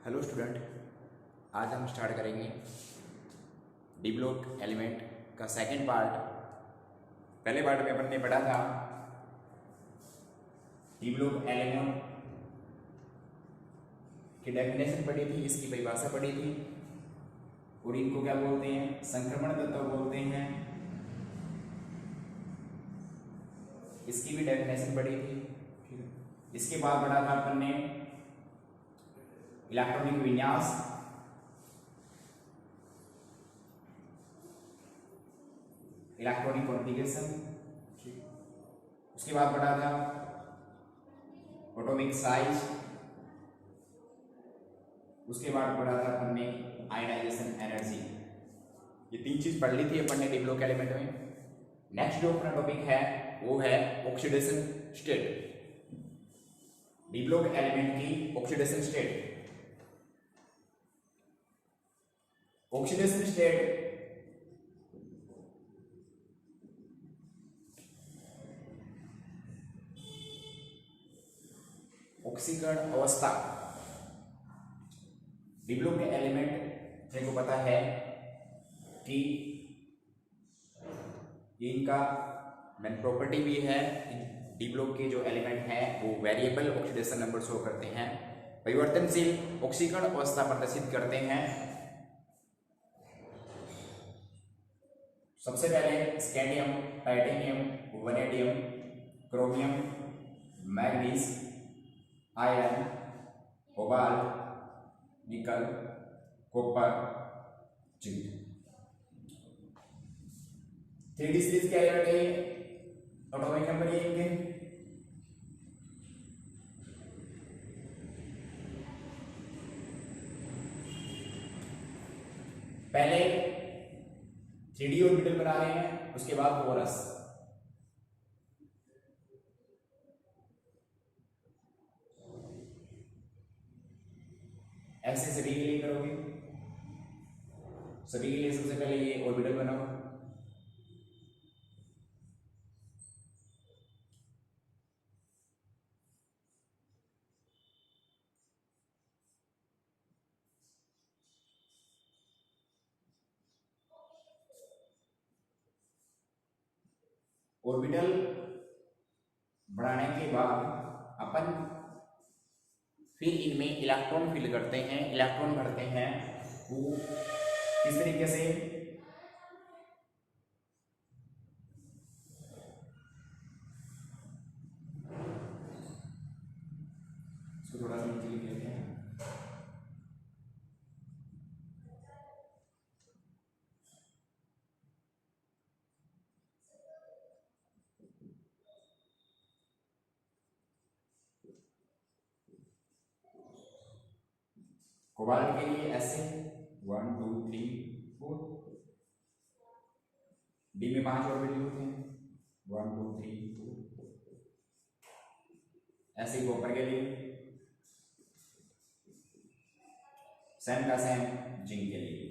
Hello student, आज हम start करेंगे डी ब्लॉक एलिमेंट का सेकंड पार्ट। पहले पार्ट में अपन ने पढ़ा था डी ब्लॉक एलिमेंट की डेफिनेशन पढ़ी थी, इसकी परिभाषा पढ़ी थी और इनको क्या बोलते हैं, संक्रमण तत्व बोलते हैं। इसकी भी डेफिनेशन पढ़ी थी। इसके बाद पढ़ा था अपन ने इलेक्ट्रॉनिक विन्यास, इलेक्ट्रॉनिक कॉन्फ़िगरेशन। उसके बाद पढ़ा था एटॉमिक साइज। उसके बाद पढ़ा था अपन ने आयनाइजेशन एनर्जी। ये तीन चीज पढ़ ली थी अपन ने डी ब्लॉक एलिमेंट में। नेक्स्ट जो अपना टॉपिक है वो है oxidation state. D block element की ऑक्सीडेशन स्टेट। ऑक्सीडेशन स्टेट ऑक्सीकरण अवस्था। डी ब्लॉक के एलिमेंट को पता है कि ये इनका मेन प्रॉपर्टी भी है। डी ब्लॉक के जो एलिमेंट हैं वो वेरिएबल ऑक्सीडेशन नंबर शो करते हैं, परिवर्तनशील ऑक्सीकरण अवस्था प्रदर्शित करते हैं। सबसे पहले scandium, titanium, vanadium, chromium, manganese, iron, cobalt, निकल, कॉपर, जिंक। 3D सीरीज के एलिमेंट है, एटॉमिक नंबर ये इनके। पहले 3D ऑर्बिटल बना रहे हैं, उसके बाद कोरस। ऐसे सभी के लिए करोगे। सभी के लिए सबसे पहले ये ऑर्बिटल बनाओ। ऑर्बिटल बनाने के बाद अपन फिर इनमें इलेक्ट्रॉन फिल करते हैं, इलेक्ट्रॉन भरते हैं। वो किस तरीके से, इसको थोड़ा सा नीचे लिख लेते हैं। कोबाल्ट के लिए ऐसे 1 2 3 4। डी में 5 ऑर्बिटल होते हैं, 1 2 3 4। ऐसे ही कॉपर के लिए सेम का सेम, जिंक के लिए।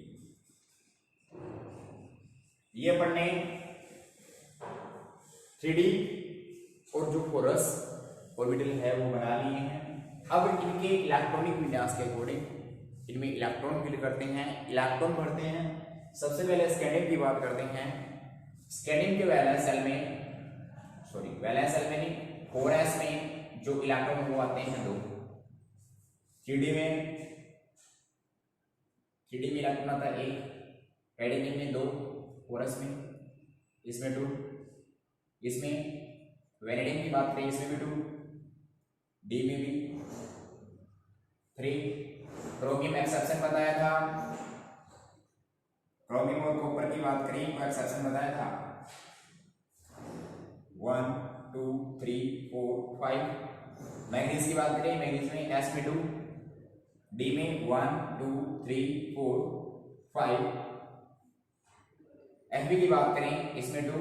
ये अपन ने 3D और जो कोरस ऑर्बिटल है वो बना लिए हैं। अब इनके इलेक्ट्रॉनिक विन्यास के अकॉर्डिंग इनमें इलेक्ट्रॉन फिल करते हैं, इलेक्ट्रॉन भरते हैं। सबसे पहले स्कैंडियम की बात करते हैं। स्कैंडियम के वैलेंस सेल में, वैलेंस सेल में नहीं, 4s में जो इलेक्ट्रॉन वो आते हैं 2। 3D में इलेक्ट्रॉन आता है 1, टाइटेनियम में 2, कोरस में, इसमें 2, इसमें वेनेडियम की बात करें, इसमें भी 2, डी में भी 3। क्रोमियम एक्सेप्शन बताया था, क्रोमियम और कॉपर की बात करें तो एक्सेप्शन बताया था 1 2 3 4 5। मैग्नीज की बात करें, मैग्नीज में एस में 2, डी में 1 2 3 4 5। एफबी की बात करें, इसमें 2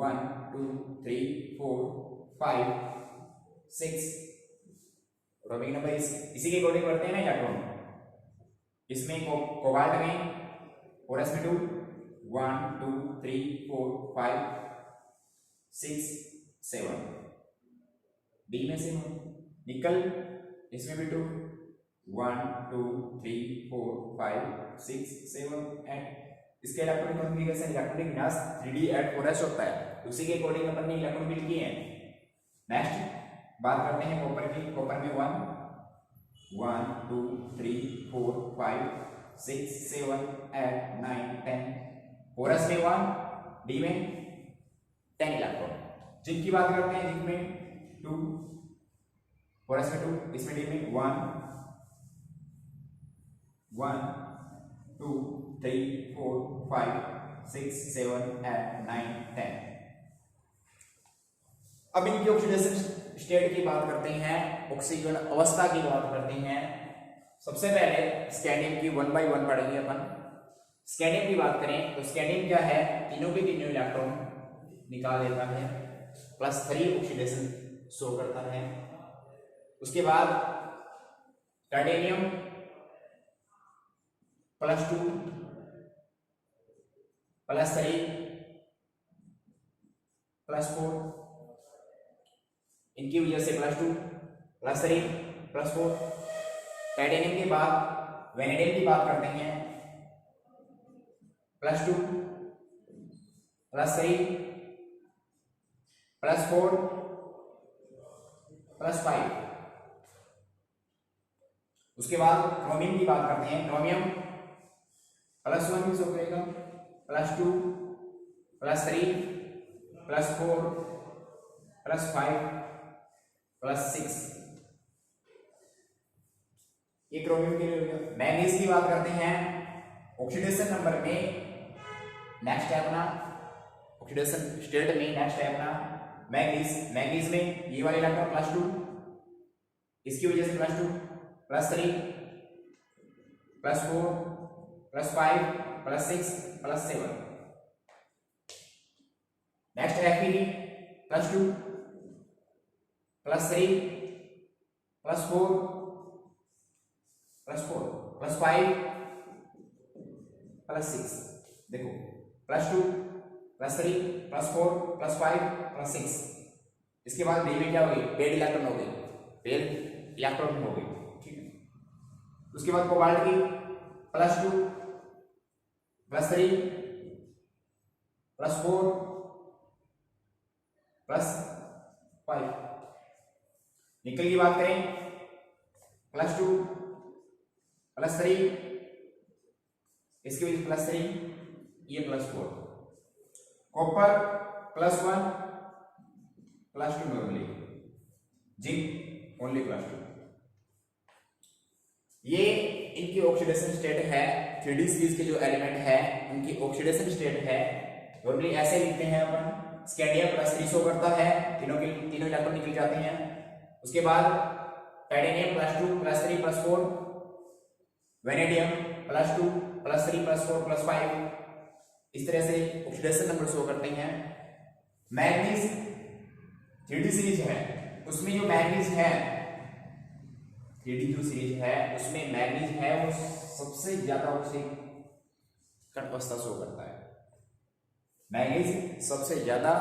1 2 3 4 5 6। एटॉमिक नंबर इसी के अकॉर्डिंग बढ़ते हैं ना इलेक्ट्रॉन। इसमें कोबाल्ट में कोरस में 2 1 2 3 4 5 6 7। डी में से निकल, इसमें भी 2 1 2 3 4 5 6 7 8। इसके इलेक्ट्रॉनिक कॉन्फ़िगरेशन इलेक्ट्रॉनिक विन्यास 3d8 होता है, उसी के अकॉर्डिंग अपन ने इलेक्ट्रॉन बिल किए हैं। नेक्स्ट बात करते हैं कॉपर की। कॉपर में 1 2 3 4 5 6 7 8 9 10। फोरस में 1, डी में 10 इलेक्ट्रॉन। जिंक की बात करते हैं, जिंक में 2, फोरस में 2, इसमें डी में 1 2 3 4 5 6 7 8 9 10। अब इनकी ऑक्सीडेशन स्टेट की बात करते हैं, ऑक्सीकरण अवस्था की बात करते हैं। सबसे पहले स्कैंडियम की 1 बाय 1 पढ़ेंगे अपन। स्कैंडियम की बात करें तो स्कैंडियम क्या है, तीनों के तीनों इलेक्ट्रॉन निकाल देता है, +3 ऑक्सीडेशन शो करता है। उसके बाद टाइटेनियम +2 +3 +4, इनकी वजह से +2 +3 +4। टाइटेनियम के बाद वेनेडियम की बात करते हैं, +2 +3 +4 +5। उसके बाद क्रोमियम की बात करते हैं। क्रोमियम +1 भी शो करेगा, +2 +3 +4 +5 +6। ये क्रोमियम के लिए हो गया। मैग्नीज की बात करते हैं, ऑक्सीडेशन नंबर में नेक्स्ट है अपना, ऑक्सीडेशन स्टेट में नेक्स्ट है अपना मैग्नीज। मैग्नीज में ये वाले इलेक्ट्रॉन +2, इसकी वजह से +2 +3 +4 +5 +6 +7। Next Fe +2 +3 +4 +5 +6। देखो +2 +3 +4 +5 +6। इसके बाद डी में क्या हो गई, पेड इलेक्ट्रॉन हो गई, पेड इलेक्ट्रॉन हो गई, ठीक है। उसके बाद कोबाल्ट की +2 +3 +4 +5। निकल की बात करें, +2 +3, इसके बीच +3, ये +4। Copper +1 +2 normally, zinc only +2। ये इनकी ऑक्सीडेशन स्टेट है। 3D सीरीज के जो एलिमेंट है उनकी ऑक्सीडेशन स्टेट है, नॉर्मली ऐसे लिखते हैं अपन। स्कैंडियम +3 शो करता है, तीनों इलेक्ट्रॉन निकल जाते हैं। उसके बाद टाइटेनियम +2 +3 +4, वेनेडियम +2 +3 +4 +5। इस तरह से ऑक्सीडेशन नंबर शो करते हैं। मैग्नीज 3D सीरीज है, उसमें जो मैग्नीज है 3D जो सीरीज है उसमें मैग्नीज है वो सबसे ज्यादा ऑक्सीकरण अवस्था शो करता है। मैग्नीज सबसे ज्यादा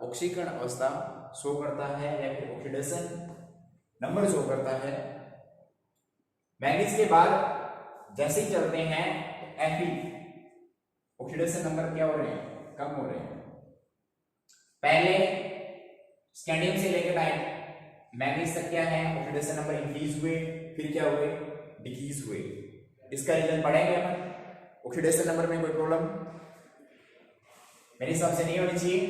ऑक्सीकरण अवस्था शो करता है या फिर ऑक्सीडेशन नंबर शो करता है। मैग्नीज के बाद जैसे ही चलते हैं तो Fe ऑक्सीडेशन नंबर क्या हो रहे हैं, कम हो रहे हैं। पहले स्कैंडियम से लेकर मैग्नीज तक क्या है, ऑक्सीडेशन नंबर इंक्रीज हुए, फिर क्या हुए, डिक्रीज हुए। इसका रीजन पढ़ेंगे अपन। ऑक्सीडेशन नंबर में कोई प्रॉब्लम मेरे हिसाब से नहीं होनी चाहिए।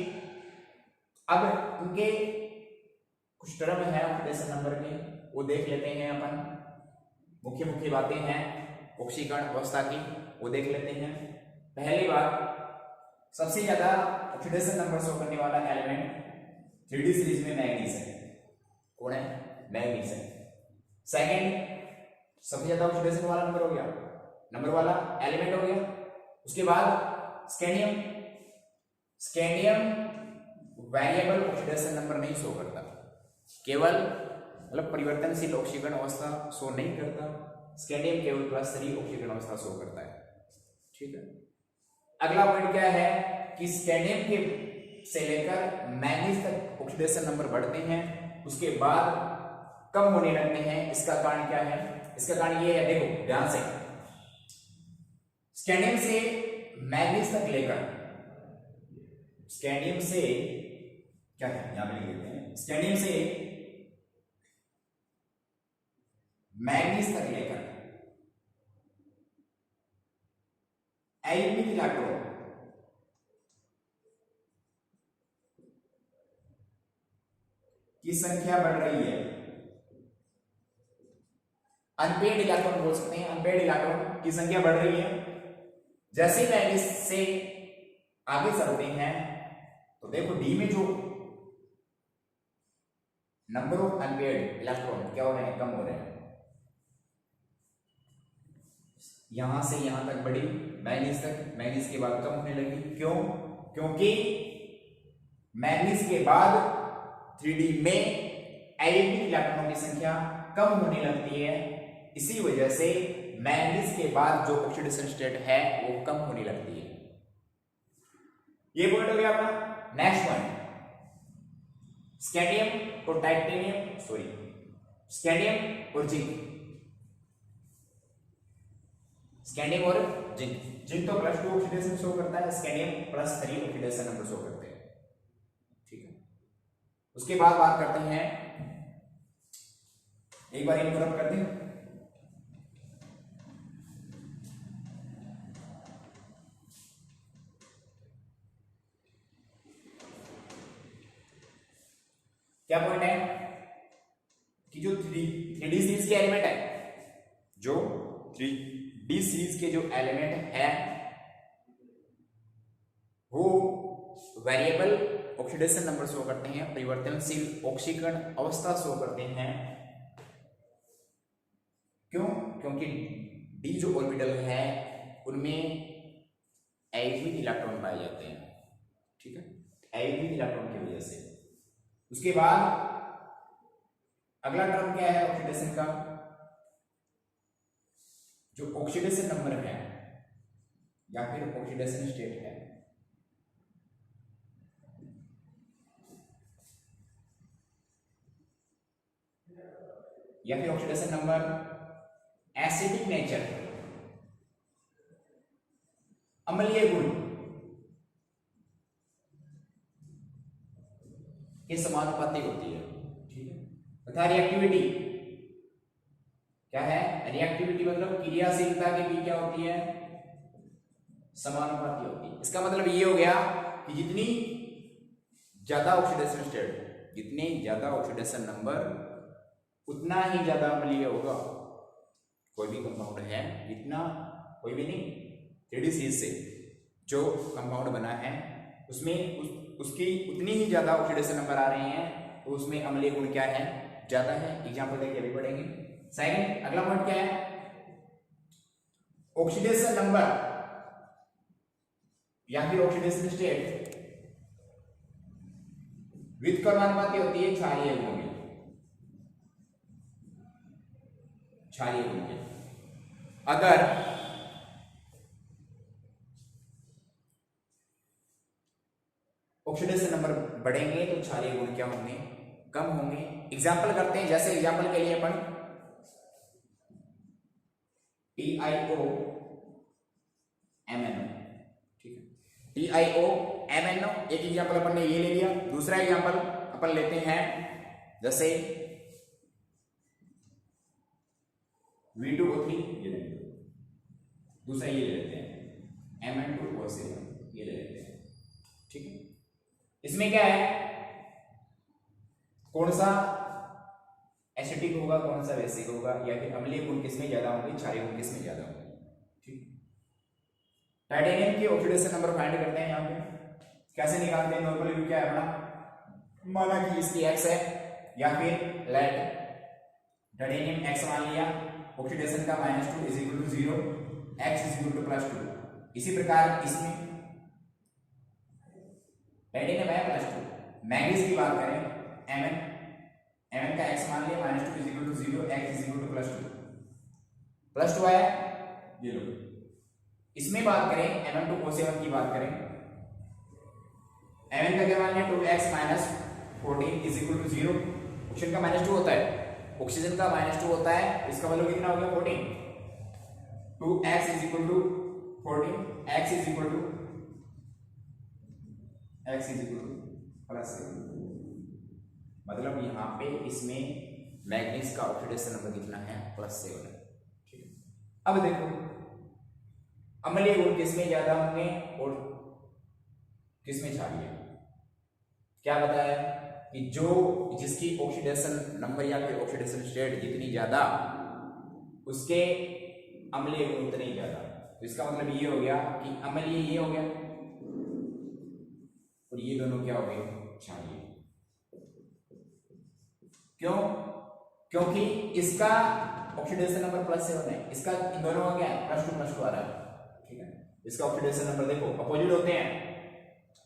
अब उनके कुछ टर्म है ऑक्सीडेशन नंबर के, वो देख लेते हैं अपन। मुख्य बातें हैं ऑक्सीकरण अवस्था की, वो देख लेते हैं। पहली बात, सबसे ज्यादा ऑक्सीडेशन नंबर शो करने वाला एलिमेंट 3D सीरीज में मैग्नीज है। कौन है, मैग्नीज है। सेकंड, सबसे ज्यादा ऑक्सीडेशन वाला नंबर वाला एलिमेंट हो गया। उसके बाद स्कैंडियम वेरिएबल ऑक्सीडेशन नंबर नहीं शो करता, केवल मतलब परिवर्तनशील ऑक्सीकरण अवस्था शो नहीं करता। स्कैंडियम केवल +3 ऑक्सीकरण अवस्था शो करता है, ठीक है। अगला पॉइंट क्या है कि स्कैंडियम के से लेकर मैग्नीज तक ऑक्सीडेशन नंबर बढ़ते हैं, उसके बाद कम होने लगते हैं। इसका कारण क्या है, इसका कारण ये है, देखो ध्यान से, स्कैंडियम से मैग्नीज तक लेकर, स्कैंडियम से क्या है यहां पे लिख देते हैं, स्कैंडियम से मैग्नीज तक लेकर एल्यूमिनियम इलेक्ट्रॉन की संख्या बढ़ रही है। अनपेड इलेक्ट्रॉन बोल सकते हैं, अनपेड इलेक्ट्रॉन की संख्या बढ़ रही है। जैसे ही मैग्नीज से आगे चलते हैं तो देखो डी में जो नंबर ऑफ अनपेड इलेक्ट्रॉन क्या हो रहे हैं, कम हो रहे हैं। यहां से यहां तक बढ़ी मैग्नीज तक, मैग्नीज के बाद कम होने लगी। क्यों? क्योंकि मैग्नीज के बाद 3D में एल्यूमिनियम इलेक्ट्रॉनों की संख्या कम होने लगती है। इसी वजह से मैग्नीज के बाद जो ऑक्सीडेशन स्टेट है वो कम होने लगती है। ये पॉइंट हो गया अपना। नेक्स्ट पॉइंट, स्कैंडियम और टाइटेनियम, सॉरी स्कैंडियम और जिंक, स्कैंडियम और जिंक। जिंक तो +2 ऑक्सीडेशन शो करता है, स्कैंडियम +3 ऑक्सीडेशन नंबर शो करते हैं। ठीक है, उसके बाद बात करते हैं, एक बार इनको रब करते हैं। क्या पॉइंट है कि जो 3D सीरीज के एलिमेंट है, जो 3D सीरीज के जो एलिमेंट है वो वेरिएबल ऑक्सीडेशन नंबर शो करते हैं, परिवर्तनशील ऑक्सीकरण अवस्था शो करते हैं। क्यों? क्योंकि डी जो ऑर्बिटल है उनमें एल्यूमिनियम इलेक्ट्रॉन पाए जाते हैं। ठीक है, एल्यूमिनियम इलेक्ट्रॉन की वजह से। उसके बाद अगला टर्म क्या है ऑक्सीडेशन का, जो ऑक्सीडेशन नंबर है या फिर ऑक्सीडेशन स्टेट है, या फिर ऑक्सीडेशन नंबर, एसिडिक नेचर, अम्लीय गुण के समानुपाती होती है। ठीक है, तथा रिएक्टिविटी क्या है, रिएक्टिविटी मतलब क्रियाशीलता की भी क्या होती है, समानुपाती होती है। इसका मतलब ये हो गया कि जितनी ज्यादा ऑक्सीडेशन स्टेट, जितने ज्यादा ऑक्सीडेशन नंबर, उतना ही ज्यादा अम्लीय होगा। कोई भी कंपाउंड है, जितना, कोई भी नहीं, 3D सीरीज से जो कंपाउंड बना है उसमें उसकी उतनी ही ज्यादा ऑक्सीडेशन नंबर आ रहे हैं, तो उसमें अम्लीय गुण क्या है, ज्यादा है। एग्जांपल देखिए अभी पढ़ेंगे। सेकंड, अगला पॉइंट क्या है, ऑक्सीडेशन नंबर या फिर ऑक्सीडेशन स्टेट विद कर्मानुपाती होती है क्षारीय गुण की, क्षारीय गुण की। अगर ऑक्सीडेशन नंबर बढ़ेंगे तो क्षारीय गुण क्या होंगे, कम होंगे। एग्जाम्पल करते हैं, जैसे एग्जाम्पल के लिए अपन TiO MnO, ठीक है, TiO MnO एक एग्जाम्पल अपन ने ये ले लिया। दूसरा एग्जाम्पल अपन लेते हैं, जैसे V2O3, ये ले लेते हैं। दूसरा ये ले लेते हैं Mn2O7, ये ले लेते हैं। ठीक है, इसमें क्या है, कौन सा एसिडिक होगा, कौन सा बेसिक होगा, या फिर अम्लीय गुण किसमें ज्यादा होंगे, क्षारीय गुण किसमें ज्यादा होंगे। ठीक, टाइटेनियम की ऑक्सीडेशन नंबर फाइंड करते हैं। यहाँ पे कैसे निकालते हैं, नॉर्मली क्या है अपना, माना कि इसकी x है, या फिर लेट टाइटेनियम x मान लिया, ऑक्सीडेशन का -2 = 0, x = +2। इसी प्रकार इसमें टाइटेनियम है +2। मैग्नीज की बात करें, Mn का x मान लिया, -2 = 0, x = +2 आया, ये लो। इसमें बात करें Mn2O7 की बात करें, Mn का क्या मान लिया, 2x - 14 = 0, ऑप्शन का -2 होता है, ऑक्सीजन का -2 होता है, इसका मतलब कितना हो गया 14। 2x is equal to 14, x is equal to +7, मतलब यहाँ पे इसमें मैग्नीज का ऑक्सीडेशन नंबर कितना है +7 है। ठीक है, अब देखो अम्लीय गुण किसमें ज्यादा होंगे और किसमें क्षारीय। क्या बताया कि जो जिसकी ऑक्सीडेशन नंबर या फिर ऑक्सीडेशन स्टेट जितनी ज्यादा उसके अम्लीय गुण उतने ही ज्यादा। तो इसका मतलब ये हो गया कि अम्लीय ये हो गया और ये दोनों क्या हो गए क्षारीय। क्यों? क्योंकि इसका ऑक्सीडेशन नंबर +7 है, इसका इन दोनों का क्या है +2 आ रहा है। ठीक है, इसका ऑक्सीडेशन नंबर देखो अपोजिट होते हैं,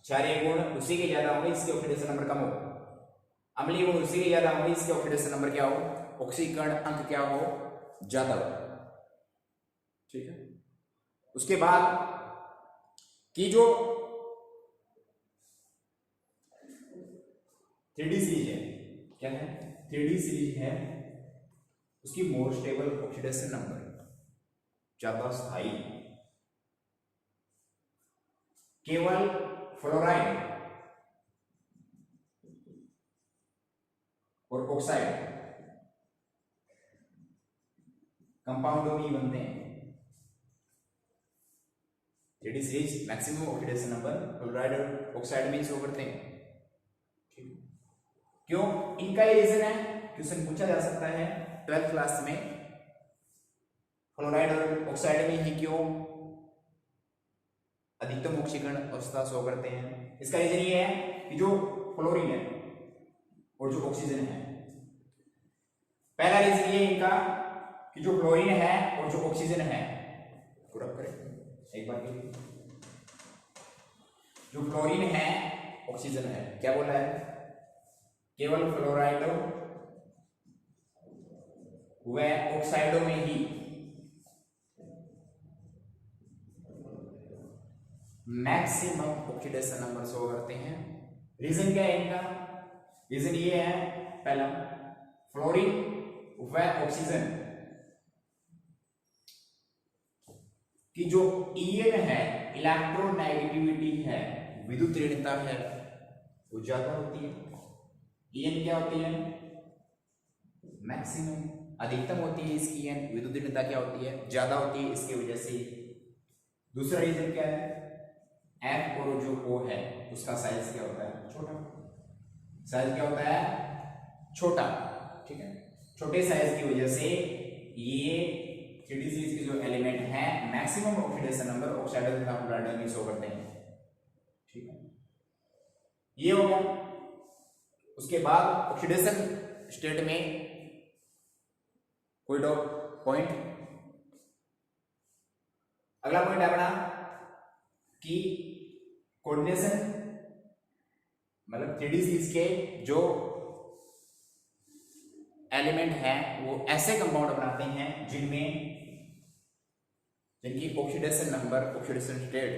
क्षारीय गुण उसी के ज्यादा होंगे इसके ऑक्सीडेशन नंबर कम हो, अम्लीय गुण उसी के ज्यादा होंगे इसके ऑक्सीडेशन नंबर क्या हो, ऑक्सीकरण अंक क्या हो ज्यादा हो। ठीक है, उसके बाद की जो 3D सीरीज है, क्या है 3D सीरीज है, उसकी मोर स्टेबल ऑक्सीडेशन नंबर ज्यादा स्थायी केवल फ्लोराइड और ऑक्साइड कंपाउंडों में बनते हैं। 3D series maximum oxidation number fluoride और ऑक्साइड में शो करते हैं। ठीक, क्यों? इनका ये रीजन है, क्वेश्चन पूछा जा सकता है 12th क्लास में, फ्लोराइड और ऑक्साइड में ही क्यों अधिकतम ऑक्सीकरण अवस्था शो करते हैं। इसका रीजन ये है कि जो फ्लोरीन है और जो ऑक्सीजन है, पहला रीजन ये इनका कि जो फ्लोरीन है और जो ऑक्सीजन है, पूरा करें एक बार के लिए, जो फ्लोरीन है ऑक्सीजन है, क्या बोला है केवल फ्लोराइडो व ऑक्साइडों में ही मैक्सिमम ऑक्सीडेशन नंबर शो करते हैं। रीजन क्या है इनका? रीजन ये है पहला फ्लोरीन व ऑक्सीजन की जो ईएन है, इलेक्ट्रोनेगेटिविटी है, विद्युत ऋणता है, वो ज्यादा होती है। ईएन क्या होती है मैक्सिमम, अधिकतम होती है इसकी ईएन, विद्युत ऋणता क्या होती है ज्यादा होती है, इसकी वजह से। दूसरा रीजन क्या है, एफ और जो ओ है उसका साइज क्या होता है छोटा, साइज क्या होता है छोटा। ठीक है, छोटे साइज की वजह से ये 3D सीरीज के जो एलिमेंट है मैक्सिमम ऑक्सीडेशन नंबर ऑक्साइड तथा फ्लोराइड में शो करते हैं। ठीक है, ये हो गया। उसके बाद ऑक्सीडेशन स्टेट में कोई पॉइंट, अगला पॉइंट है अपना कि कोऑर्डिनेशन, मतलब 3D सीरीज के जो एलिमेंट हैं वो ऐसे कंपाउंड बनाते हैं जिनकी ऑक्सीडेशन नंबर, ऑक्सीडेशन स्टेट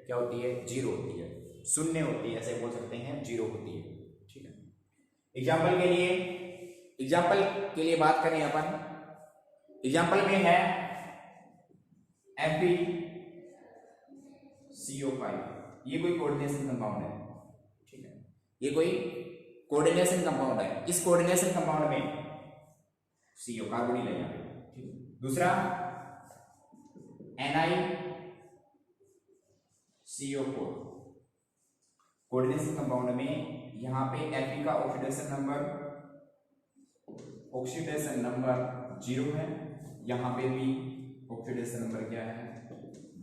क्या होती है 0 होती है, शून्य होती है, ऐसे बोल सकते हैं 0 होती है। ठीक है, एग्जाम्पल के लिए बात करें अपन, एग्जाम्पल में है FeCO5, ये कोई कोऑर्डिनेशन कंपाउंड है। ठीक है, ये कोई कोऑर्डिनेशन कंपाउंड है, इस कोऑर्डिनेशन कंपाउंड में CO कार्बोनिल है यहाँ पे। ठीक है, दूसरा NiCO4 कोऑर्डिनेशन कंपाउंड में यहाँ पे Fe का ऑक्सीडेशन नंबर 0 है, यहाँ पे भी ऑक्सीडेशन नंबर क्या है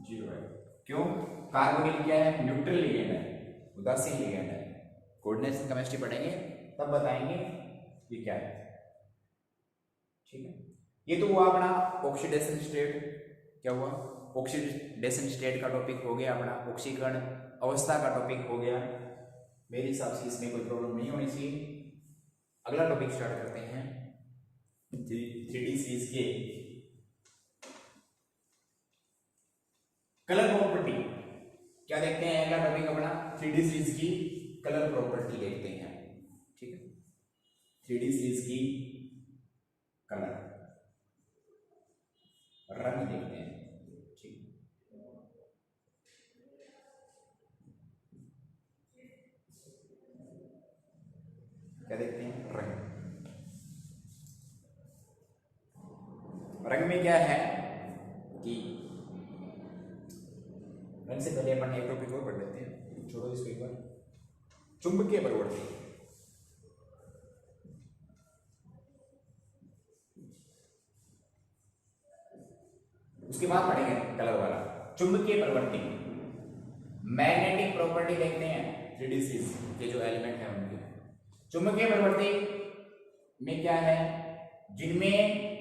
0 है। क्यों? कार्बोनिल क्या है न्यूट्रल लिगेंड है, उदासीन लिगेंड है। कोऑर्डिनेशन केमिस्ट्री पढ़ेंगे तब बताएंगे ये क्या है। ठीक है, ये तो हुआ अपना ऑक्सीडेशन स्टेट। क्या हुआ? ऑक्सीडेशन स्टेट का टॉपिक हो गया अपना, ऑक्सीकरण अवस्था का टॉपिक हो गया। मेरे हिसाब से इसमें कोई प्रॉब्लम नहीं होनी चाहिए। अगला टॉपिक स्टार्ट करते हैं 3D सीरीज के कलर प्रॉपर्टी। क्या देखते हैं अगला टॉपिक अपना 3D सीरीज की कलर प्रॉपर्टी देखते हैं। ठीक है, 3D सीरीज की कलर, रंग देखते हैं। ठीक, क्या देखते हैं? रंग। रंग में क्या है कि रंग से पहले अपन एक टॉपिक और पढ़ लेते हैं, छोड़ो इसको एक बार। चुंबकीय प्रवृत्ति, उसके बाद पढ़ेंगे कलर वाला। चुंबकीय प्रवृत्ति, मैग्नेटिक प्रॉपर्टी देखते हैं 3D के जो एलिमेंट है उनके। चुंबकीय प्रवृत्ति में क्या है, जिनमें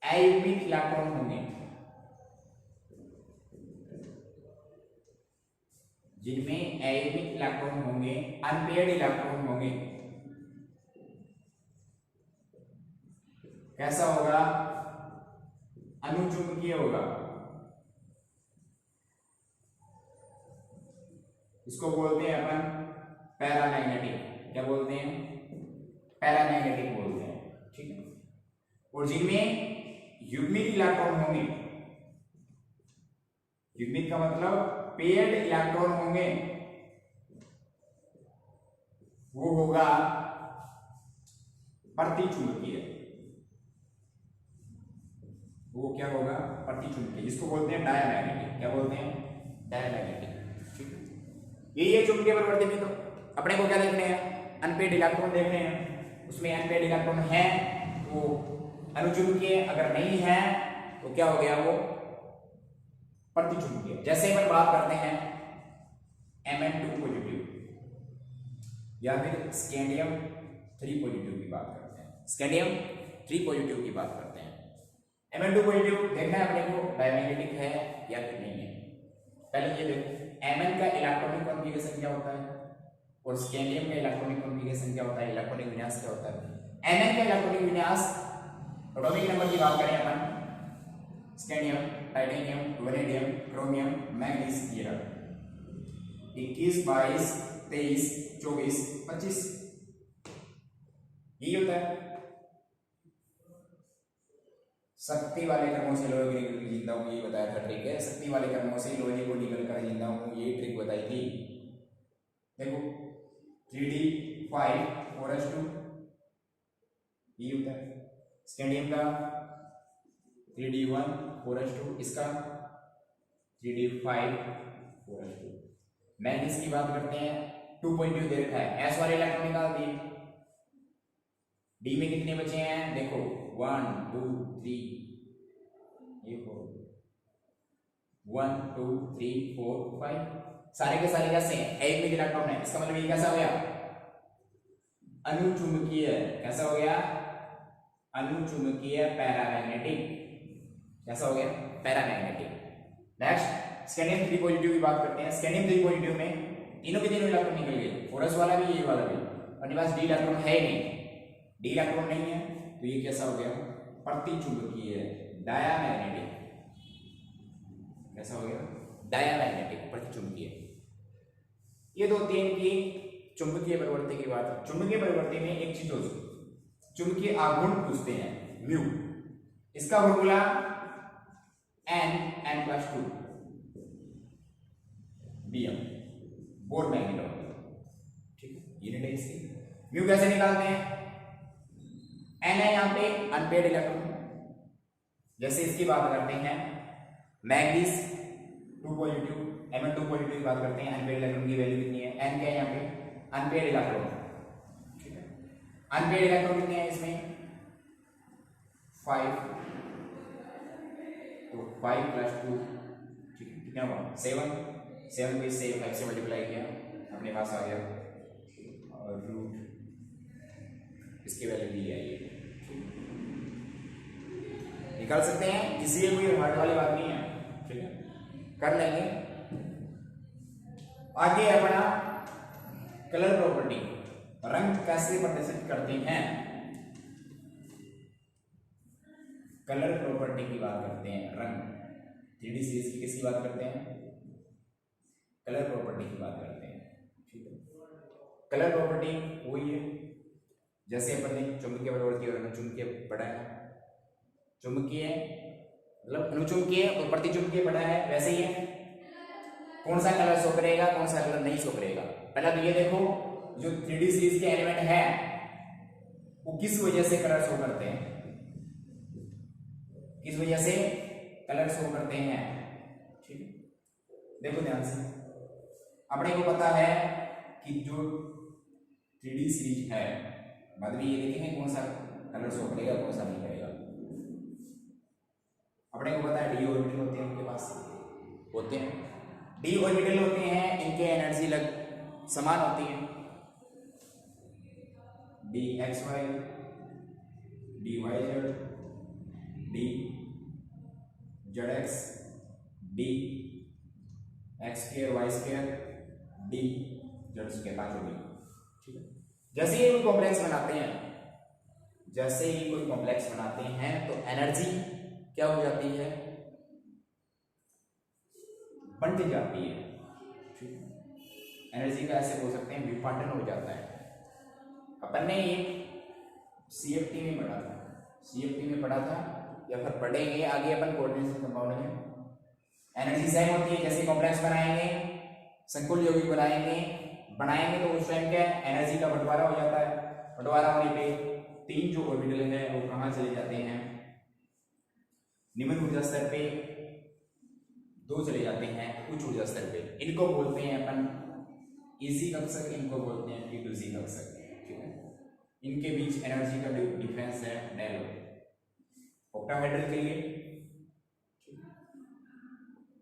अयुग्मित इलेक्ट्रॉन होंगे, जिनमें अयुग्मित इलेक्ट्रॉन होंगे, अनपेयर्ड इलेक्ट्रॉन होंगे, कैसा होगा? अनुचुंबकीय होगा। इसको बोलते हैं अपन पैरामैग्नेटिक। क्या बोलते हैं? पैरामैग्नेटिक बोलते हैं। ठीक है। और जिनमें युग्मित इलेक्ट्रॉन होंगे, युग्मित का मतलब पेयर्ड इलेक्ट्रॉन होंगे, वो होगा प्रतिचुंबकीय। वो क्या होगा? प्रतिचुंबकीय, जिसको बोलते हैं डायमैग्नेटिक। क्या बोलते हैं? डायमैग्नेटिक। ठीक है। यही है चुंबकीय प्रवृत्ति में। तो अपने को क्या देखने हैं? अनपेयर्ड इलेक्ट्रॉन देखने हैं। उसमें अनपेयर्ड इलेक्ट्रॉन है वो अनुचुंबकीय, अगर नहीं है तो क्या हो गया? वो प्रतिचुंबकीय। जैसे अपन बात करते हैं Mn2 पॉजिटिव या फिर स्कैंडियम 3 पॉजिटिव की बात करते हैं, स्कैंडियम 3 पॉजिटिव की बात करते हैं। Mn2 पॉजिटिव देखना है अपने को डायमैग्नेटिक है या फिर नहीं है। पहले ये देखो, Mn का इलेक्ट्रॉनिक कॉन्फ़िगरेशन क्या होता है और स्कैंडियम का इलेक्ट्रॉनिक कॉन्फ़िगरेशन क्या होता है, इलेक्ट्रॉनिक विन्यास क्या होता है। Mn का इलेक्ट्रॉनिक विन्यास, एटॉमिक नंबर की बात करें अपन, scandium, titanium, vanadium, chromium, manganese, ये रहा 21, 22, 23, 24, 25, यही होता है। शक्ति वाले क्रमों से लोहे को निकल जिंदा हूं, ये बताया था ट्रिक है। शक्ति वाले क्रमों से लोहे को निकल कर जिंदा हूं, ये ट्रिक बताई थी। देखो 3D5 4s2, ये होता है। स्कैंडियम का 3D1 4s2, इसका 3D5 4s2। मैग्नीज की बात करते हैं, 2.2 दे रखा है। एस वाले इलेक्ट्रॉन निकाल दिए। डी में कितने बचे हैं? देखो 1 2 3, ये 4, 1 2 3 4 5, सारे के सारे कैसे हैं? एक में इलेक्ट्रॉन है। इसका मतलब ये कैसा हो गया? अनुचुंबकीय। कैसा हो गया? अनुचुंबकीय पैरामैग्नेटिक। कैसा हो गया? पैरामैग्नेटिक। नेक्स्ट स्कैंडियम 3 पॉजिटिव की बात करते हैं। स्कैंडियम 3 पॉजिटिव में तीनों के तीनों इलेक्ट्रॉन निकल गए, फोरस वाला भी, ये वाला भी। अपने पास डी इलेक्ट्रॉन है ही नहीं, डी इलेक्ट्रॉन नहीं है, तो ये कैसा हो गया? प्रतिचुंबकीय, डायामैग्नेटिक। कैसा हो गया? डायामैग्नेटिक, प्रतिचुंबकीय। ये दो तीन की चुंबकीय प्रवृत्ति की बात है। चुंबकीय प्रवृत्ति में एक चीज दोस्तों, चुंबकीय आघूर्ण पूछते हैं, म्यू। इसका formula n+2 Bm, bore magnet. ठीक है, यूनिट है इसकी। म्यू कैसे निकालते हैं? n है यहां पे अनपेयर्ड इलेक्ट्रॉन। जैसे इसकी बात करते हैं मैग्नीज 2 पॉजिटिव, Mn2 पॉजिटिव की बात करते हैं, अनपेयर्ड इलेक्ट्रॉन की वैल्यू कितनी है? n क्या है यहां पे? Unpaired electron. ठीक है, अनपेयर्ड इलेक्ट्रॉन कितने हैं इसमें? 5, तो 5 + 2, ठीक है, कितना हुआ? 7 को इससे 5 से मल्टीप्लाई किया, अपने पास आ गया, और रूट इसकी वैल्यू दी आई है। निकाल सकते हैं, इसलिए कोई हार्ड वाली बात नहीं है। ठीक है, कर लेंगे। आगे अपना कलर प्रॉपर्टी, रंग कैसे प्रदर्शित करते हैं। कलर प्रॉपर्टी की बात करते हैं, रंग 3D सीरीज की किसकी बात करते हैं? कलर प्रॉपर्टी की बात करते हैं। ठीक है, कलर प्रॉपर्टी वही है जैसे अपन ने चुंबकीय प्रवृत्ति और अनुचुंबकीय पढ़ाया, चुंबकीय मतलब अनुचुंबकीय और प्रतिचुंबकीय पढ़ा है, वैसे ही है कौन सा कलर शो करेगा कौन सा कलर नहीं शो करेगा। पहला तो ये देखो जो 3D सीरीज के एलिमेंट है वो किस वजह से कलर शो करते हैं, किस वजह से कलर शो करते हैं, ठीक है। देखो ध्यान से, अपने को पता है कि जो 3D सीरीज है बाद में ये देखेंगे कौन सा कलर शो करेगा कौन सा नहीं करेगा। अपने को पता है डी ऑर्बिटल होते हैं, उनके पास होते हैं डी ऑर्बिटल होते हैं, इनके एनर्जी समान होती है, D X Y, D Y Z, D Z X, D X square Y square, D Z square, पांचों डी, ठीक है। जैसे ही कोई कॉम्प्लेक्स बनाते हैं, जैसे ही कोई कॉम्प्लेक्स बनाते हैं तो एनर्जी क्या हो जाती है, बंट जाती है, ठीक है। एनर्जी का ऐसे बोल सकते हैं विभाजन हो जाता है। अपन ने ये सीएफटी में पढ़ा था, सीएफटी में पढ़ा था या फिर पढ़ेंगे आगे अपन कोऑर्डिनेशन कंपाउंड में। एनर्जी सेम होती है, जैसे कॉम्प्लेक्स बनाएंगे संकुल यौगिक बनाएंगे तो उस टाइम क्या एनर्जी का बंटवारा हो जाता है। बंटवारा होने पे तीन जो ऑर्बिटल है वो कहाँ चले जाते हैं, निम्न ऊर्जा स्तर पे, दो चले जाते हैं उच्च ऊर्जा स्तर पे। इनको बोलते हैं अपन इसी कक्षक, इनको बोलते हैं T2C कक्षक, ठीक है। इनके बीच एनर्जी का डिफरेंस है डेल ऑक्टाहेड्रल के लिए।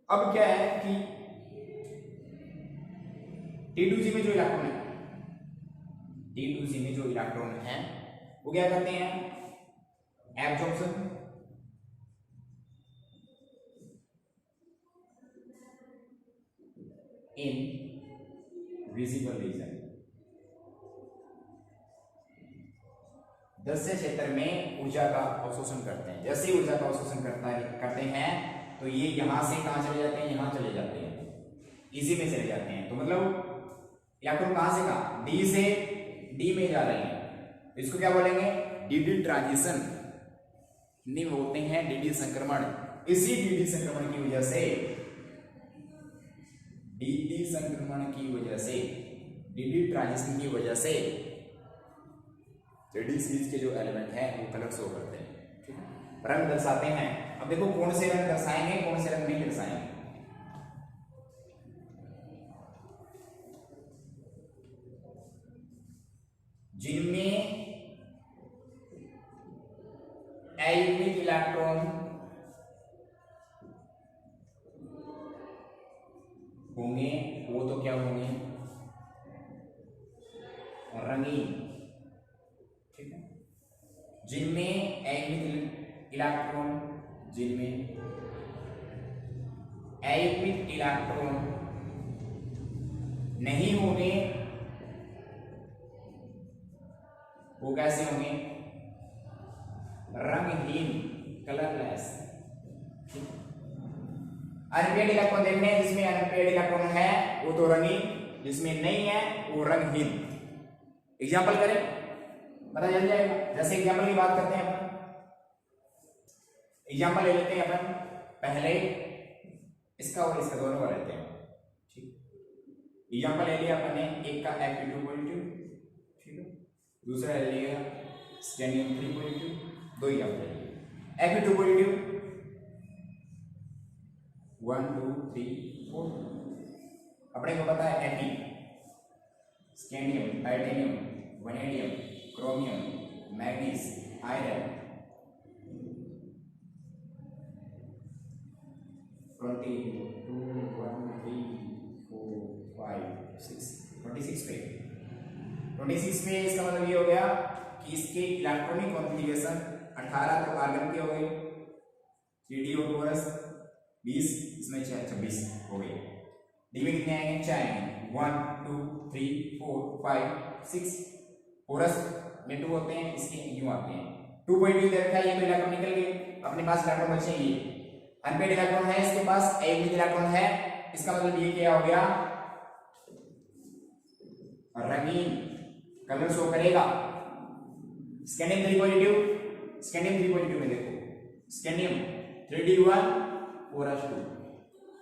अब क्या है कि T2C में जो इलेक्ट्रॉन है, T2C में जो इलेक्ट्रॉन है वो क्या करते हैं, एब्जॉर्प्शन इन विजिबल रीजन, दृश्य क्षेत्र में ऊर्जा का अवशोषण करते हैं। जैसे ही ऊर्जा का अवशोषण करते हैं तो ये यहां से कहां चले जाते हैं, यहां चले जाते हैं, इसी में चले जाते हैं। तो मतलब इलेक्ट्रॉन कहां से कहां, डी से डी में जा रहे हैं, इसको क्या बोलेंगे, डी ट्रांजिशन, हिंदी में बोलते हैं डी संक्रमण। इसी डी संक्रमण की वजह से, डी संक्रमण की वजह से, डी ट्रांजिशन की वजह से 3D सीरीज के जो एलिमेंट हैं वो कलर शो करते हैं, ठीक है, रंग दर्शाते हैं। अब देखो कौन से रंग दर्शाएंगे कौन से रंग नहीं दर्शाएंगे। जिनमें एयुनिक इलेक्ट्रॉन होंगे वो तो क्या होंगे, रंगीन, ठीक है। जिनमें एयुनिक इलेक्ट्रॉन नहीं होंगे वो कैसे होंगे, रंगहीन, कलरलेस। अनपेड इलेक्ट्रॉन देखने हैं, जिसमें अनपेड इलेक्ट्रॉन है वो तो रंगीन, जिसमें नहीं है वो रंगहीन। एग्जाम्पल करें पता चल जाएगा। जैसे एग्जाम्पल की बात करते हैं अपन, एग्जाम्पल ले लेते हैं अपन, पहले इसका और इसका दोनों का लेते हैं, ठीक। एग्जाम्पल ले लिया अपन ने, एक का Fe2 पॉजिटिव, ठीक है, दूसरा ले लिया स्कैंडियम 3 पॉजिटिव, दो एग्जाम्पल ले लिए। Fe2 पॉजिटिव 1 2 3 4, अपने को पता है Fe, scandium, titanium, vanadium, chromium, manganese, iron, 22 1 3 4 5 6 26 पे 26 में इसका मतलब ये हो गया कि इसके इलेक्ट्रॉनिक कॉन्फ़िगरेशन 18 तो कार्बन के हो गए, 3D और टोरस 20, इसमें 26 हो गए। डी में कितने आएंगे, 4 आएंगे, 1 2 3 4 5 6। टोरस में 2 होते हैं, इसके यूं आते हैं। 2.2 दे रखा है, ये तो इलेक्ट्रॉन निकल गए, अपने पास इलेक्ट्रॉन बचे ये अनपेड इलेक्ट्रॉन है, इसके पास एक इलेक्ट्रॉन है, इसका मतलब ये क्या हो गया, रंगीन कलर शो करेगा। स्कैंडियम 3 पॉजिटिव, स्कैंडियम 3 पॉजिटिव में देखो स्कैंडियम 3d1 4s2,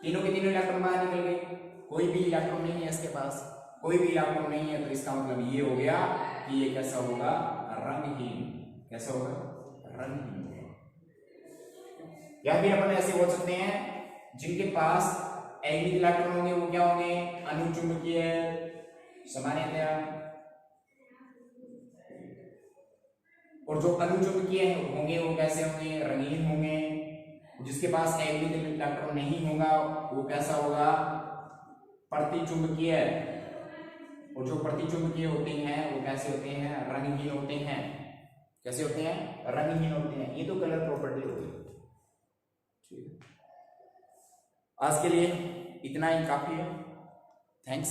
तीनों के तीनों इलेक्ट्रॉन बाहर निकल गए, कोई भी इलेक्ट्रॉन नहीं है इसके पास, कोई भी इलेक्ट्रॉन नहीं है, तो इसका मतलब ये हो गया कि ये कैसा होगा, रंगहीन। कैसा होगा, रंगहीन होगा। या फिर अपन ऐसे बोल सकते हैं जिनके पास एग्निक इलेक्ट्रॉन होंगे वो क्या होंगे, अनुचुंबकीय सामान्यतया, और जो अनुचुंबकीय होंगे वो कैसे होंगे, रंगीन होंगे। जिसके पास एग्निक इलेक्ट्रॉन नहीं होगा वो कैसा होगा, प्रतिचुंबकीय, और जो प्रतिचुंबकीय होते हैं वो कैसे होते हैं, रंगहीन होते हैं। कैसे होते हैं, रंगहीन होते हैं। ये तो कलर प्रॉपर्टी हो गई। ठीक है, आज के लिए इतना ही काफी है। थैंक्स।